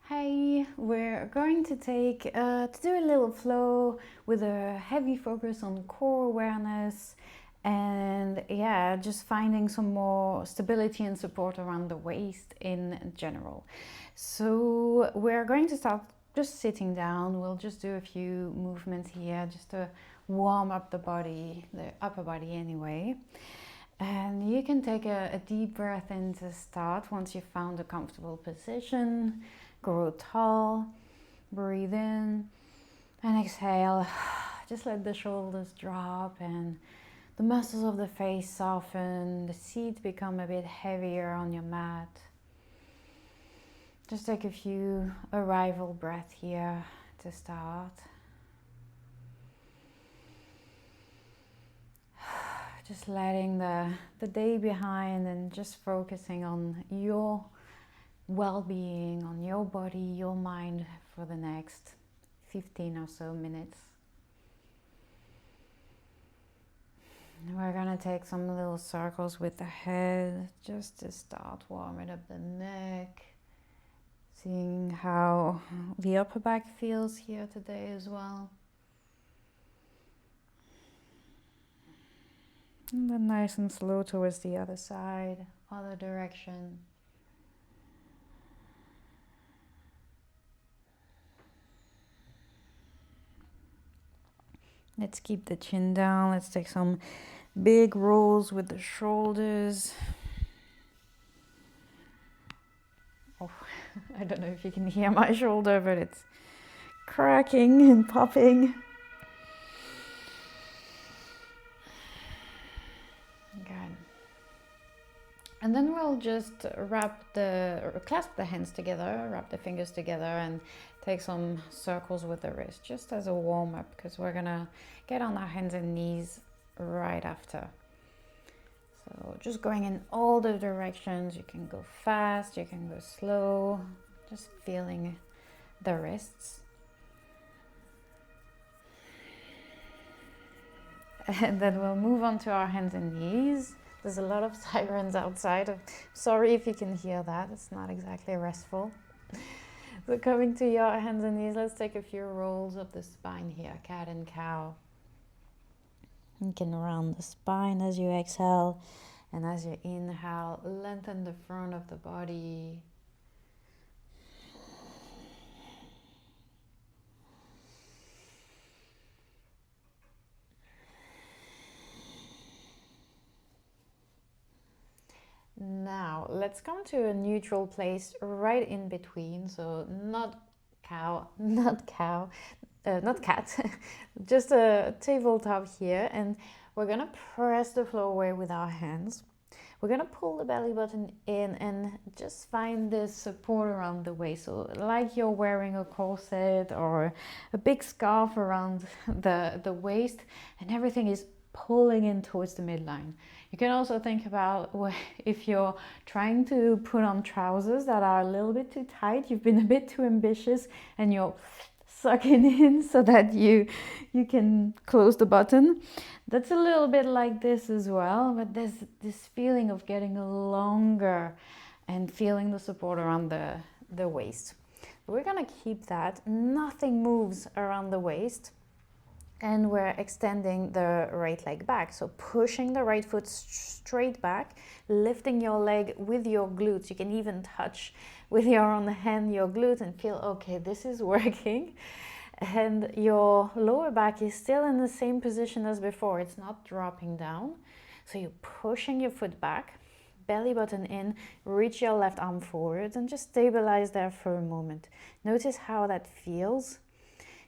Hey, we're going to do a little flow with a heavy focus on core awareness and just finding some more stability and support around the waist in general. So we're going to start just sitting down. We'll just do a few movements here just to warm up the body, the upper body anyway. And you can take a deep breath in to start once you've found a comfortable position. Grow tall, breathe in, and exhale. Just let the shoulders drop and the muscles of the face soften, the seat become a bit heavier on your mat. Just take a few arrival breaths here to start. Just letting the day behind and just focusing on your well-being, on your body, your mind for the next 15 or so minutes. We're gonna take some little circles with the head just to start warming up the neck, seeing how the upper back feels here today as well. And then nice and slow towards the other side, other direction. Let's keep the chin down. Let's take some big rolls with the shoulders. Oh, I don't know if you can hear my shoulder, but it's cracking and popping. Good. And then we'll just clasp the hands together, wrap the fingers together, and take some circles with the wrist, just as a warm-up, because we're gonna get on our hands and knees right after. So just going in all the directions. You can go fast, you can go slow, just feeling the wrists. And then we'll move on to our hands and knees. There's a lot of sirens outside. Sorry if you can hear that, it's not exactly restful. So coming to your hands and knees, let's take a few rolls up the spine here, cat and cow. You can round the spine as you exhale, and as you inhale, lengthen the front of the body. Now, let's come to a neutral place right in between. So not cat, just a tabletop here. And we're gonna press the floor away with our hands. We're gonna pull the belly button in and just find this support around the waist. So like you're wearing a corset or a big scarf around the waist, and everything is pulling in towards the midline. You can also think about if you're trying to put on trousers that are a little bit too tight, you've been a bit too ambitious, and you're sucking in so that you can close the button. That's a little bit like this as well, but there's this feeling of getting longer and feeling the support around the waist. We're gonna keep that. Nothing moves around the waist. And we're extending the right leg back. So pushing the right foot straight back, lifting your leg with your glutes. You can even touch with your own hand your glutes and feel, okay, this is working. And your lower back is still in the same position as before. It's not dropping down. So you're pushing your foot back, belly button in, reach your left arm forward, and just stabilize there for a moment. Notice how that feels.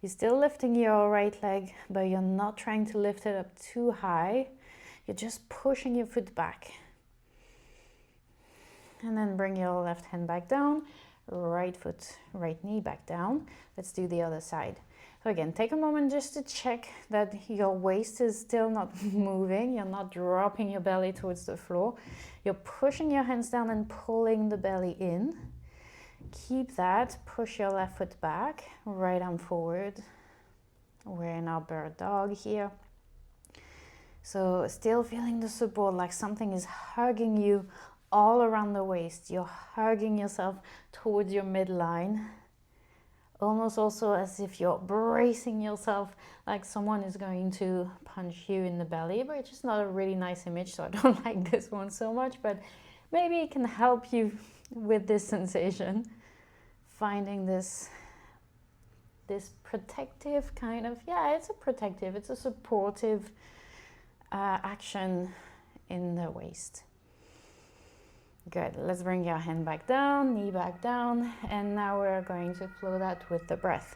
You're still lifting your right leg, but you're not trying to lift it up too high. You're just pushing your foot back. And then bring your left hand back down, right foot, right knee back down. Let's do the other side. So again, take a moment just to check that your waist is still not moving. You're not dropping your belly towards the floor. You're pushing your hands down and pulling the belly in. Keep that, push your left foot back, right arm forward. We're in our bird dog here. So still feeling the support, like something is hugging you all around the waist. You're hugging yourself towards your midline. almost also as if you're bracing yourself like someone is going to punch you in the belly, but it's just not a really nice image, so I don't like this one so much, but maybe it can help you with this sensation, finding this protective kind of, yeah, it's a protective, it's a supportive action in the waist. Good, let's bring your hand back down, knee back down, and now we're going to flow that with the breath.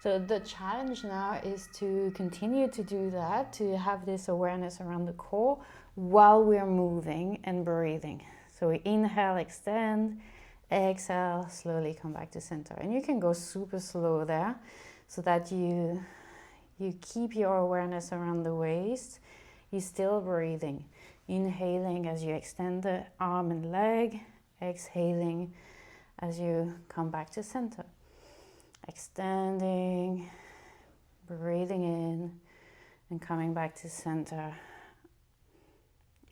So the challenge now is to continue to do that, to have this awareness around the core while we're moving and breathing. So we inhale, extend, exhale, slowly come back to center. And you can go super slow there so that you keep your awareness around the waist. You're still breathing. Inhaling as you extend the arm and leg, exhaling as you come back to center. Extending, breathing in, and coming back to center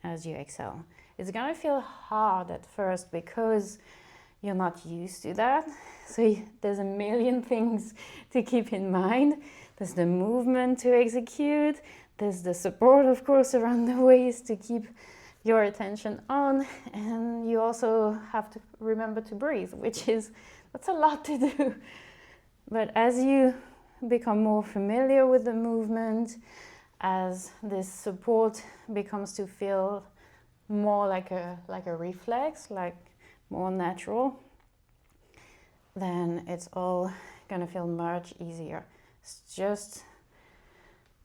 as you exhale. It's gonna feel hard at first because you're not used to that. So there's a million things to keep in mind. There's the movement to execute. There's the support, of course, around the waist to keep your attention on. And you also have to remember to breathe, that's a lot to do. But as you become more familiar with the movement, as this support becomes to feel more like a reflex, like more natural, then it's all gonna feel much easier. It's just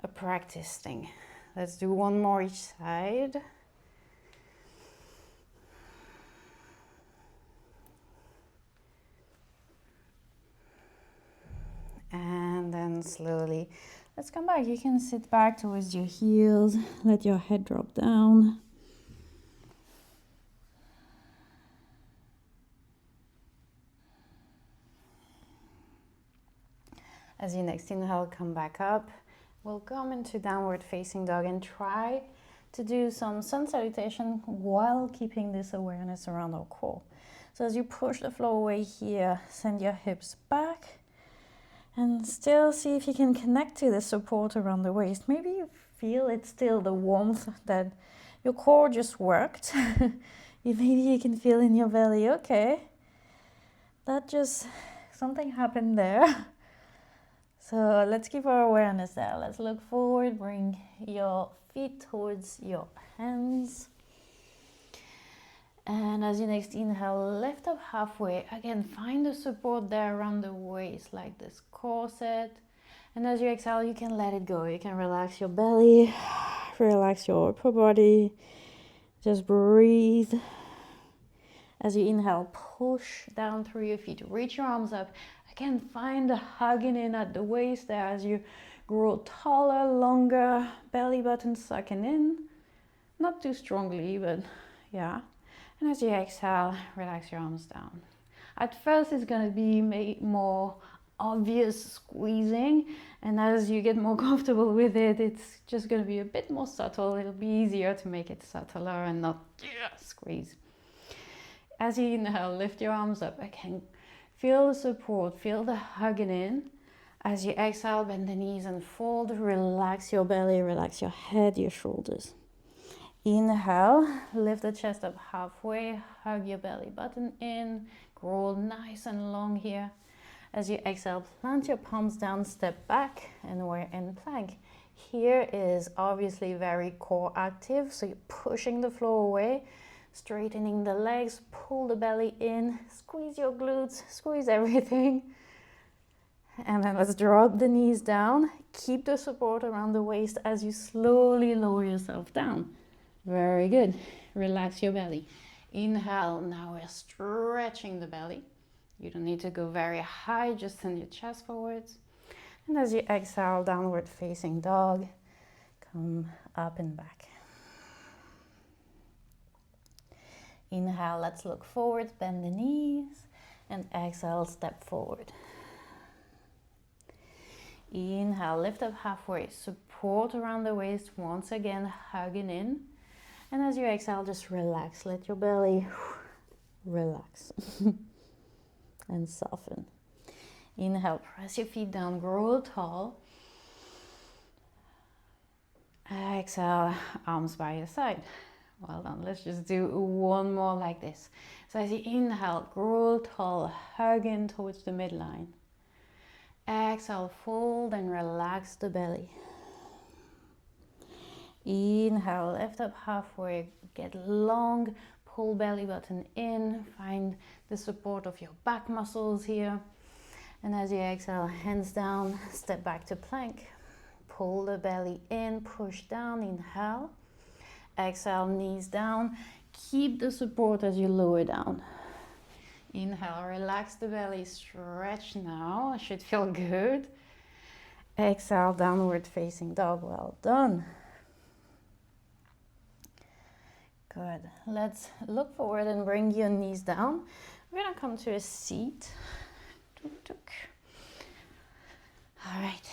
a practice thing. Let's do one more each side. And then slowly, let's come back. You can sit back towards your heels, let your head drop down. As you next inhale, come back up. We'll come into downward facing dog and try to do some sun salutation while keeping this awareness around our core. So as you push the floor away here, send your hips back and still see if you can connect to the support around the waist. Maybe you feel it's still the warmth that your core just worked. Maybe you can feel in your belly, okay, that just, something happened there. So let's keep our awareness there. Let's look forward, bring your feet towards your hands. And as you next inhale, lift up halfway. Again, find the support there around the waist, like this corset. And as you exhale, you can let it go. You can relax your belly, relax your upper body. Just breathe. As you inhale, push down through your feet. Reach your arms up. Again, find the hugging in at the waist there as you grow taller, longer, belly button sucking in. Not too strongly, but yeah. And as you exhale, relax your arms down. At first, it's going to be more obvious squeezing. And as you get more comfortable with it, it's just going to be a bit more subtle. It'll be easier to make it subtler and not squeeze. As you inhale, lift your arms up. Again, feel the support, feel the hugging in. As you exhale, bend the knees and fold. Relax your belly, relax your head, your shoulders. Inhale, lift the chest up halfway, hug your belly button in, grow nice and long here. As you exhale, plant your palms down, step back, and we're in plank. Here is obviously very core active, so you're pushing the floor away, straightening the legs, pull the belly in, squeeze your glutes, squeeze everything. And then let's drop the knees down. Keep the support around the waist as you slowly lower yourself down. Very good. Relax your belly. Inhale. Now we're stretching the belly. You don't need to go very high, just send your chest forwards. And as you exhale, downward facing dog, come up and back. Inhale, let's look forward, bend the knees, and exhale, step forward. Inhale, lift up halfway, support around the waist, once again, hugging in. And as you exhale, just relax, let your belly relax and soften. Inhale, press your feet down, grow tall. Exhale, arms by your side. Well done. Let's just do one more like this. So as you inhale, grow tall, hug in towards the midline. Exhale, fold and relax the belly. Inhale, lift up halfway, get long, pull belly button in, find the support of your back muscles here. And as you exhale, hands down, step back to plank. Pull the belly in, push down, inhale. Exhale, knees down. Keep the support as you lower down. Inhale, relax the belly, stretch now. It should feel good. Exhale, downward facing dog. Well done. Good. Let's look forward and bring your knees down. We're gonna come to a seat. All right.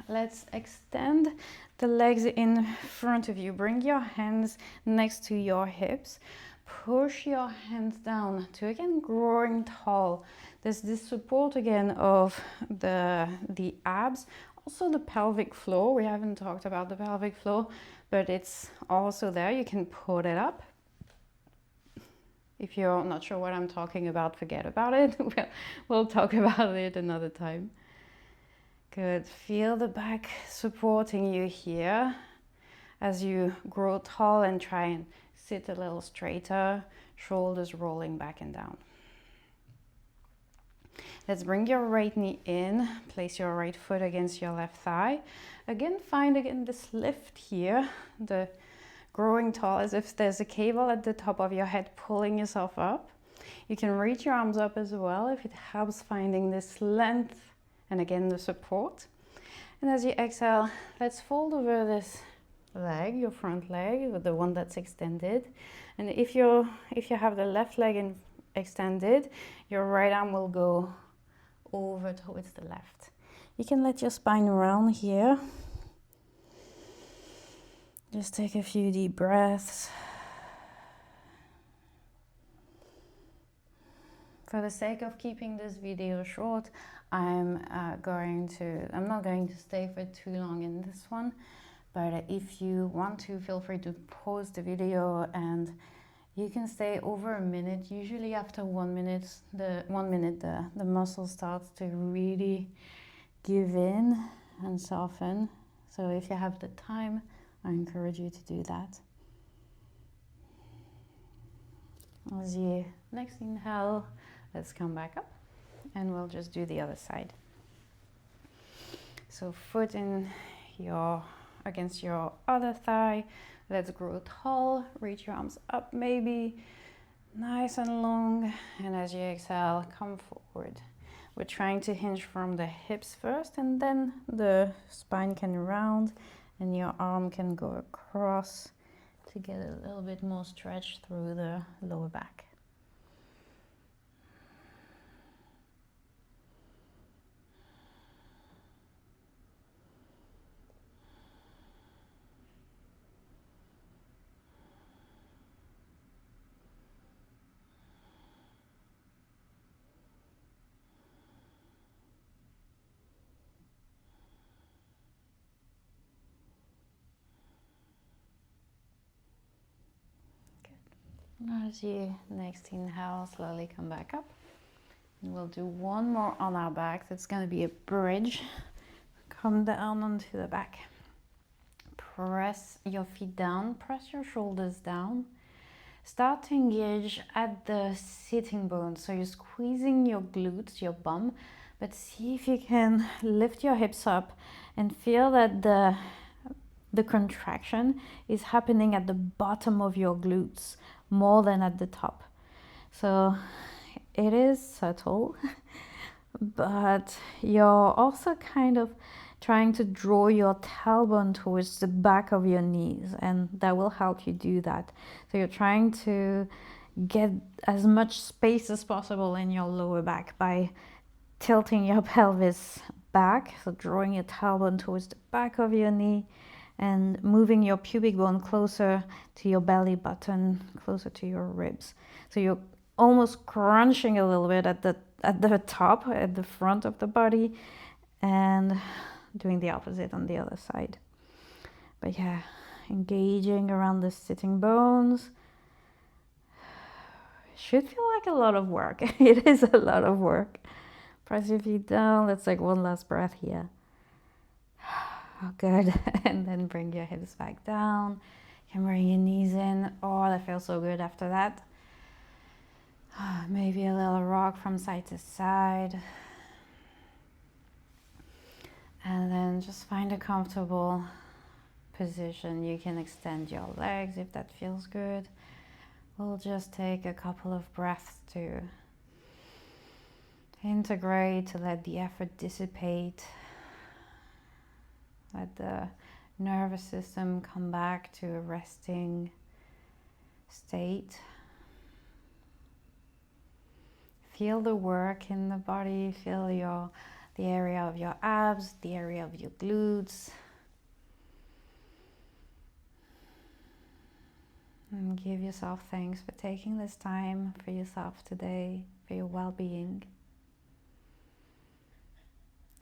Let's extend the legs in front of you. Bring your hands next to your hips. Push your hands down to, again, growing tall. There's this support again of the abs, also the pelvic floor. We haven't talked about the pelvic floor, but it's also there. You can put it up. If you're not sure what I'm talking about, forget about it. We'll talk about it another time. Good. Feel the back supporting you here as you grow tall and try and sit a little straighter, shoulders rolling back and down. Let's bring your right knee in, place your right foot against your left thigh. Again, find this lift here, the growing tall, as if there's a cable at the top of your head pulling yourself up. You can reach your arms up as well if it helps finding this length and again the support. And as you exhale, let's fold over this leg, your front leg, with the one that's extended. And if you have the left leg extended, your right arm will go over towards the left. You can let your spine round here. Just take a few deep breaths. For the sake of keeping this video short, I'm not going to stay for too long in this one, but if you want to, feel free to pause the video and you can stay over a minute. Usually after 1 minute, the muscle starts to really give in and soften. So if you have the time, I encourage you to do that. As you next inhale, let's come back up and we'll just do the other side. So foot against your other thigh. Let's grow tall, reach your arms up maybe, nice and long. And as you exhale, come forward. We're trying to hinge from the hips first, and then the spine can round and your arm can go across to get a little bit more stretch through the lower back. As you next inhale, slowly come back up. And we'll do one more on our back. That's going to be a bridge. Come down onto the back. Press your feet down, press your shoulders down. Start to engage at the sitting bone. So you're squeezing your glutes, your bum, but see if you can lift your hips up and feel that the contraction is happening at the bottom of your glutes more than at the top. So it is subtle, but you're also kind of trying to draw your tailbone towards the back of your knees, and that will help you do that. So you're trying to get as much space as possible in your lower back by tilting your pelvis back, so drawing your tailbone towards the back of your knee and moving your pubic bone closer to your belly button, closer to your ribs. So you're almost crunching a little bit at the at the top, at the front of the body, and doing the opposite on the other side. But yeah, engaging around the sitting bones. Should feel like a lot of work. It is a lot of work. Press your feet down. Let's take one last breath here. Oh, good. And then bring your hips back down. You can bring your knees in. Oh, that feels so good after that. Maybe a little rock from side to side. And then just find a comfortable position. You can extend your legs if that feels good. We'll just take a couple of breaths to integrate, to let the effort dissipate. Let the nervous system come back to a resting state. Feel the work in the body. Feel the area of your abs, the area of your glutes. And give yourself thanks for taking this time for yourself today, for your well-being.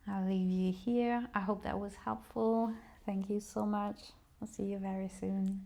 I'll leave you here. I hope that was helpful. Thank you so much. I'll see you very soon.